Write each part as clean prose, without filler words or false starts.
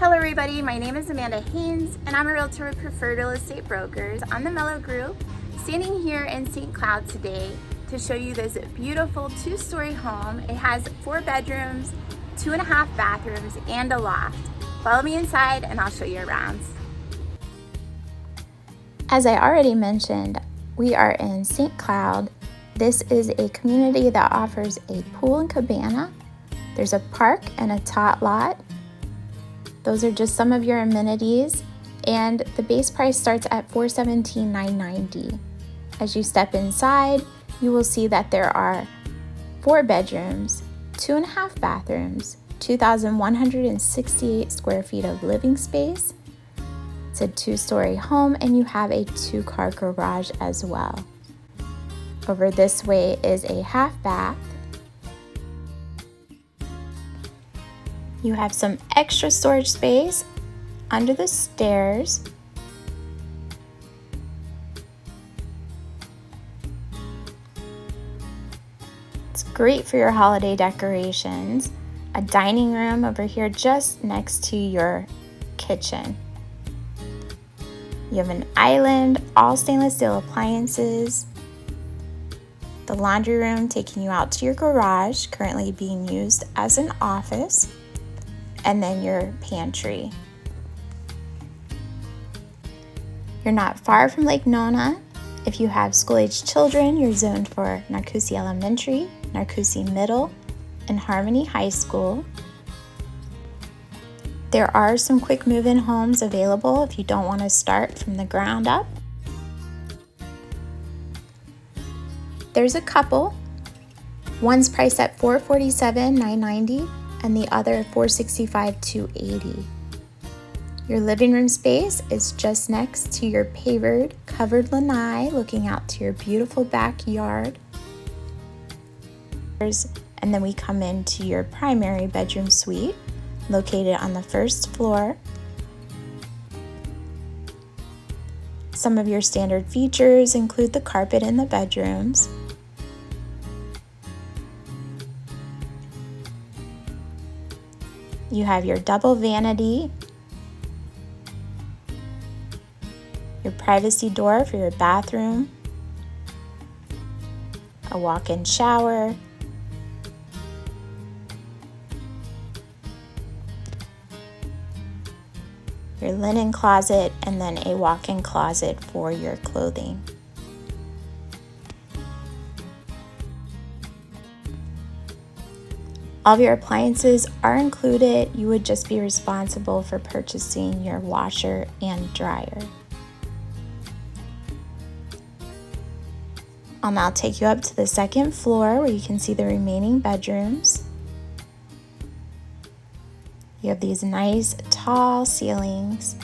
Hello everybody, my name is Amanda Haynes and I'm a realtor with Preferred Real Estate Brokers on the Mello Group, standing here in St. Cloud today to show you this beautiful two-story home. It has 4 bedrooms, 2.5 bathrooms, and a loft. Follow me inside and I'll show you around. As I already mentioned, we are in St. Cloud. This is a community that offers a pool and cabana. There's a park and a tot lot. Those are just some of your amenities, and the base price starts at $417,990. As you step inside, you will see that there are 4 bedrooms, 2.5 bathrooms, 2,168 square feet of living space. It's a 2-story home, and you have a 2-car garage as well. Over this way is a half bath. You have some extra storage space under the stairs. It's great for your holiday decorations. A dining room over here just next to your kitchen. You have an island, all stainless steel appliances. The laundry room taking you out to your garage, currently being used as an office. And then your pantry. You're not far from Lake Nona. If you have school-aged children, you're zoned for Narcoossee Elementary, Narcoossee Middle, and Harmony High School. There are some quick move-in homes available if you don't want to start from the ground up. There's a couple. One's priced at $447,990. and the other $465,280. Your living room space is just next to your pavered covered lanai, looking out to your beautiful backyard. And then we come into your primary bedroom suite, located on the first floor. Some of your standard features include the carpet in the bedrooms. You have your double vanity, your privacy door for your bathroom, a walk-in shower, your linen closet, and then a walk-in closet for your clothing. All of your appliances are included. You would just be responsible for purchasing your washer and dryer. I'll now take you up to the second floor where you can see the remaining bedrooms. You have these nice tall ceilings.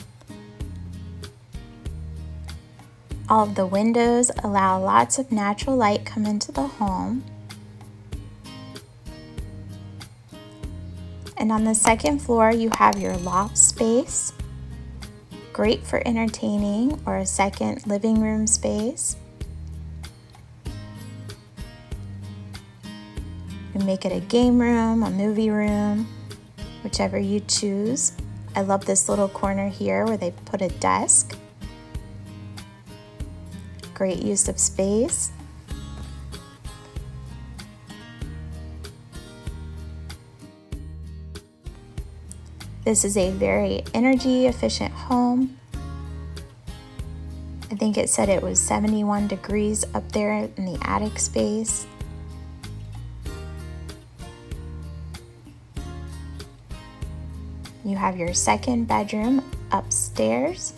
All of the windows allow lots of natural light come into the home. And on the second floor, you have your loft space, great for entertaining, or a second living room space. You can make it a game room, a movie room, whichever you choose. I love this little corner here where they put a desk. Great use of space. This is a very energy efficient home. I think it said it was 71 degrees up there in the attic space. You have your second bedroom upstairs.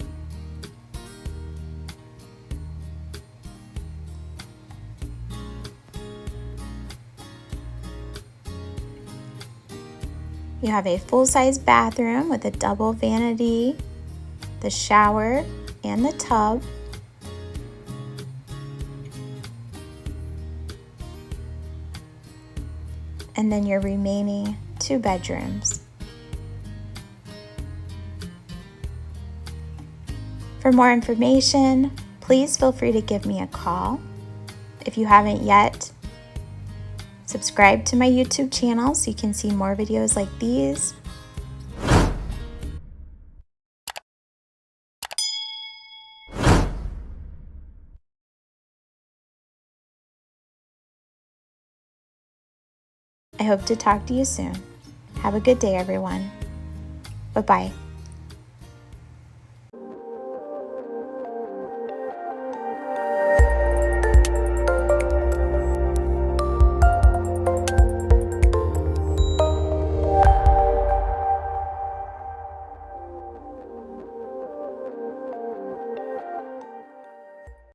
You have a full-size bathroom with a double vanity, the shower, and the tub. And then your remaining 2 bedrooms. For more information, please feel free to give me a call. If you haven't yet, subscribe to my YouTube channel so you can see more videos like these. I hope to talk to you soon. Have a good day, everyone. Bye-bye.